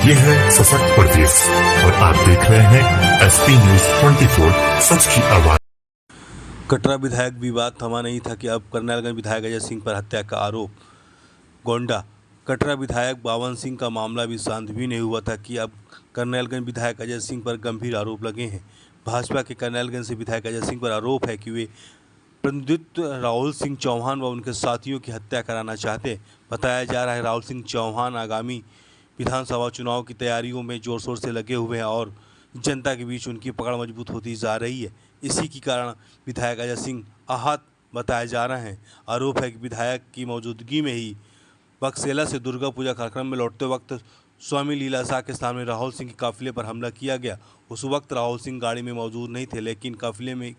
ये है सशक्त प्रदेश और आप देख रहे हैं एसपी न्यूज 24, सच की आवाज। कटरा विधायक विवाद थमा नहीं था कि अब करनालगंज विधायक अजय सिंह पर हत्या का आरोप। गोंडा कटरा विधायक बावन सिंह का मामला भी शांत भी नहीं हुआ था कि अब करनालगंज विधायक अजय सिंह पर गंभीर आरोप लगे हैं। भाजपा के करनालगंज से विधायक अजय सिंह पर आरोप है कि वे प्रतिनिधित्व राहुल सिंह चौहान व उनके साथियों की हत्या कराना चाहते। बताया जा रहा है राहुल सिंह चौहान आगामी विधानसभा चुनाव की तैयारियों में जोर शोर से लगे हुए हैं और जनता के बीच उनकी पकड़ मजबूत होती जा रही है। इसी के कारण विधायक अजय सिंह आहत बताए जा रहे हैं। आरोप है कि विधायक की मौजूदगी में ही बक्सेला से दुर्गा पूजा कार्यक्रम में लौटते वक्त स्वामी लीला शाह के सामने राहुल सिंह के काफिले पर हमला किया गया। उस वक्त राहुल सिंह गाड़ी में मौजूद नहीं थे, लेकिन काफिले में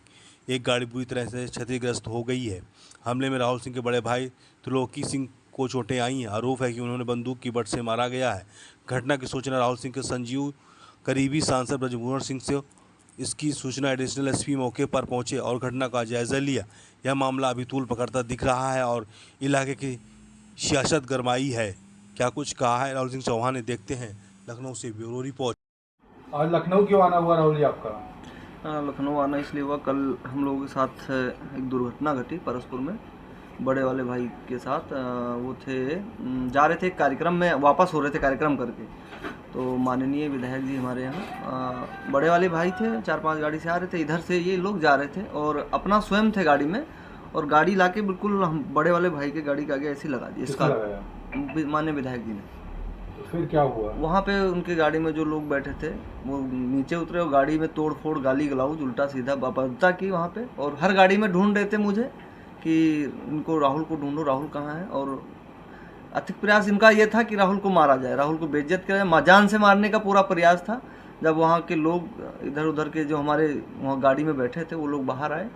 एक गाड़ी बुरी तरह से क्षतिग्रस्त हो गई है। हमले में राहुल सिंह के बड़े भाई त्रिलोकी सिंह को चोटें आई हैं। आरोप है कि उन्होंने बंदूक की बट से मारा गया है। घटना की सूचना राहुल सिंह के संजीव करीबी सांसद ब्रजभूषण सिंह से इसकी सूचना एडिशनल एसपी मौके पर पहुंचे और घटना का जायजा लिया। यह मामला अभी तूल पकड़ता दिख रहा है और इलाके की सियासत गरमाई है। क्या कुछ कहा है राहुल सिंह चौहान ने, देखते हैं। लखनऊ से ब्यूरो रिपोर्ट। आज लखनऊ क्यों आना हुआ राहुल जी आपका? लखनऊ आना इसलिए हुआ, कल हम लोगों के साथ एक दुर्घटना घटी परसपुर में। बड़े वाले भाई के साथ वो थे, जा रहे थे कार्यक्रम में, वापस हो रहे थे कार्यक्रम करके। तो माननीय विधायक जी हमारे यहाँ बड़े वाले भाई थे, 4-5 गाड़ी से आ रहे थे। इधर से ये लोग जा रहे थे और अपना स्वयं थे गाड़ी में, और गाड़ी लाके बिल्कुल हम बड़े वाले भाई के गाड़ी के आगे ऐसे लगा दी। इसका माननीय विधायक जी ने। तो फिर क्या हुआ? वहाँ पे उनके गाड़ी में जो लोग बैठे थे वो नीचे उतरे और गाड़ी में तोड़ फोड़, गाली गलौज, उल्टा सीधा बापरता की वहाँ पे। और हर गाड़ी में ढूंढ रहे थे मुझे कि इनको, राहुल को ढूंढो, राहुल कहाँ है। और अतिक प्रयास इनका ये था कि राहुल को मारा जाए, राहुल को बेइज्जत किया जाए, जान से मारने का पूरा प्रयास था। जब वहाँ के लोग इधर उधर के जो हमारे वहाँ गाड़ी में बैठे थे वो लोग बाहर आए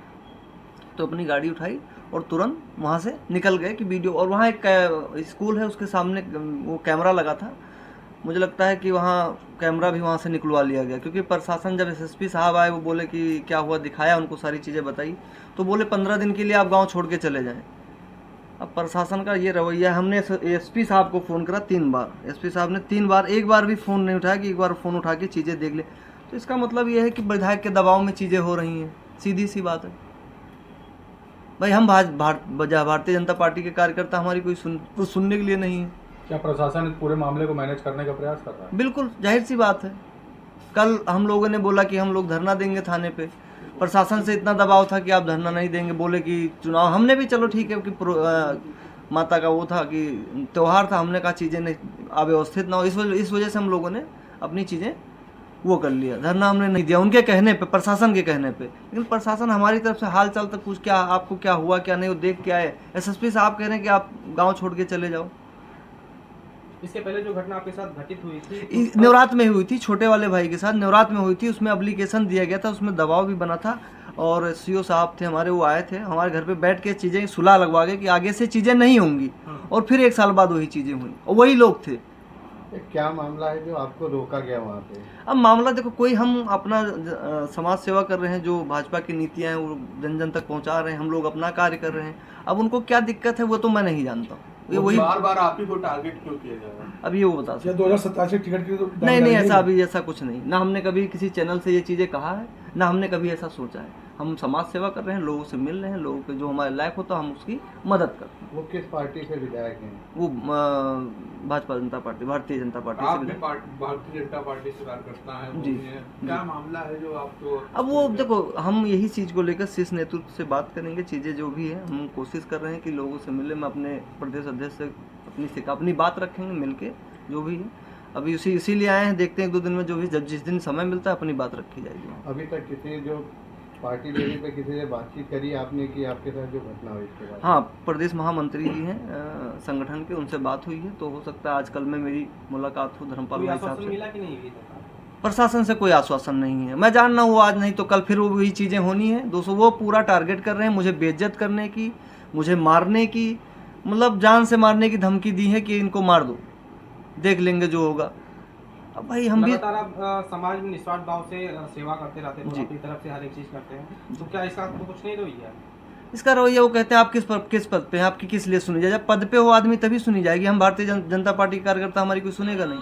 तो अपनी गाड़ी उठाई और तुरंत वहाँ से निकल गए कि वीडियो। और वहाँ एक स्कूल है, उसके सामने वो कैमरा लगा था। मुझे लगता है कि वहाँ कैमरा भी वहाँ से निकलवा लिया गया, क्योंकि प्रशासन, जब एसएसपी साहब आए वो बोले कि क्या हुआ, दिखाया उनको, सारी चीज़ें बताई, तो बोले 15 दिन के लिए आप गांव छोड़ के चले जाएं। अब प्रशासन का ये रवैया। हमने एसपी साहब को फ़ोन करा 3 बार, एसपी साहब ने 3 बार, एक बार भी फ़ोन नहीं उठाया कि एक बार फ़ोन उठा के चीज़ें देख ले। तो इसका मतलब ये है कि विधायक के दबाव में चीज़ें हो रही हैं, सीधी सी बात है भाई। हम भारतीय जनता पार्टी के कार्यकर्ता, हमारी कोई सुनने के लिए नहीं है। क्या प्रशासन इस पूरे मामले को मैनेज करने का प्रयास कर रहा है? बिल्कुल जाहिर सी बात है। कल हम लोगों ने बोला कि हम लोग धरना देंगे थाने पे, प्रशासन से इतना दबाव था कि आप धरना नहीं देंगे, बोले कि चुनाव। हमने भी चलो ठीक है कि माता का वो था कि त्यौहार था, हमने कहा चीज़ें नहीं अव्यवस्थित ना हो, इस वजह से हम लोगों ने अपनी चीज़ें वो कर लिया, धरना हमने नहीं दिया उनके कहने पे, प्रशासन के कहने पे। लेकिन प्रशासन हमारी तरफ से हाल चाल तक कुछ, क्या आपको क्या हुआ क्या नहीं, वो देख के आए। एसएसपी साहब कह रहे हैं कि आप गाँव छोड़ के चले जाओ। इसके पहले जो घटना आपके साथ घटित हुई थी नेवरात में हुई थी, छोटे वाले भाई के साथ नेवरात में हुई थी। उसमें एप्लीकेशन दिया गया था, उसमें दबाव भी बना था, और सीओ साहब थे हमारे, वो आए थे हमारे घर पे बैठ के चीज़ें सुलह लगवा गए कि आगे से चीज़ें नहीं होंगी। और फिर 1 साल बाद वही चीज़ें हुई और वही लोग थे। क्या मामला है जो आपको रोका गया वहाँ पे? अब मामला देखो, कोई हम अपना समाज सेवा कर रहे हैं, जो भाजपा की नीतियाँ हैं वो जन जन तक पहुँचा रहे हैं, हम लोग अपना कार्य कर रहे हैं। अब उनको क्या दिक्कत है वो तो मैं नहीं जानता हूँ। वही बार आप ही को टारगेट क्यों किया जा रहा है? अब ये वो बता सकते। 2027 टिकट की तो नहीं, ऐसा अभी ऐसा कुछ नहीं। ना हमने कभी किसी चैनल से ये चीज़ें कहा है, ना हमने कभी ऐसा सोचा है। हम समाज सेवा कर रहे हैं, लोगों से मिल रहे हैं, लोगों के जो हमारे लायक होता है हम उसकी मदद करते हैं। वो किस पार्टी से विधायक हैं? वो भाजपा जनता पार्टी, भारतीय जनता पार्टी से। भारतीय जनता पार्टी से कार्यकर्ता है जी। क्या मामला है जो आपको? अब वो देखो, हम यही चीज़ को लेकर शीर्ष नेतृत्व से बात करेंगे। चीज़ें जो भी है हम कोशिश कर रहे हैं कि लोगों से मिले। मैं अपने प्रदेश अध्यक्ष से अपनी बात रखेंगे मिलके, जो भी है। अभी इसीलिए आए हैं, देखते हैं 1-2 दिन में जो भी, जब जिस दिन समय मिलता है अपनी बात रखी जाएगी। अभी तक किसी जो पार्टी लेवल पे किसी से बातचीत करी आपने कि आपके साथ जो घटना हुई इसके बाद? हाँ, प्रदेश महामंत्री जी हैं संगठन के, उनसे बात हुई है, तो हो सकता है आजकल में मेरी मुलाकात हो धर्मपाल भाई साहब से। मिला कि नहीं अभी? प्रशासन से कोई आश्वासन नहीं है। मैं जानना हूँ आज नहीं तो कल फिर वही चीज़ें होनी है। दोस्तों, वो पूरा टारगेट कर रहे हैं मुझे बेइज्जत करने की, मुझे मारने की, मतलब जान से मारने की धमकी दी है कि इनको मार दो, देख लेंगे जो होगा। अब भाई हम भी आप समाज में निस्वार्थ भाव से सेवा करते रहते हैं, अपनी तरफ से हर एक चीज़ करते हैं, तो क्या इसका आपको कुछ नहीं रवैया? इसका रवैया, वो कहते हैं आप किस पद पे हैं, आपकी किस लिए सुनी जाए। जब पद पे हो आदमी तभी सुनी जाएगी। हम भारतीय जनता पार्टी के कार्यकर्ता, हमारी कोई सुनेगा नहीं।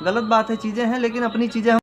गलत बात है, चीज़ें हैं, लेकिन अपनी चीज़ें हम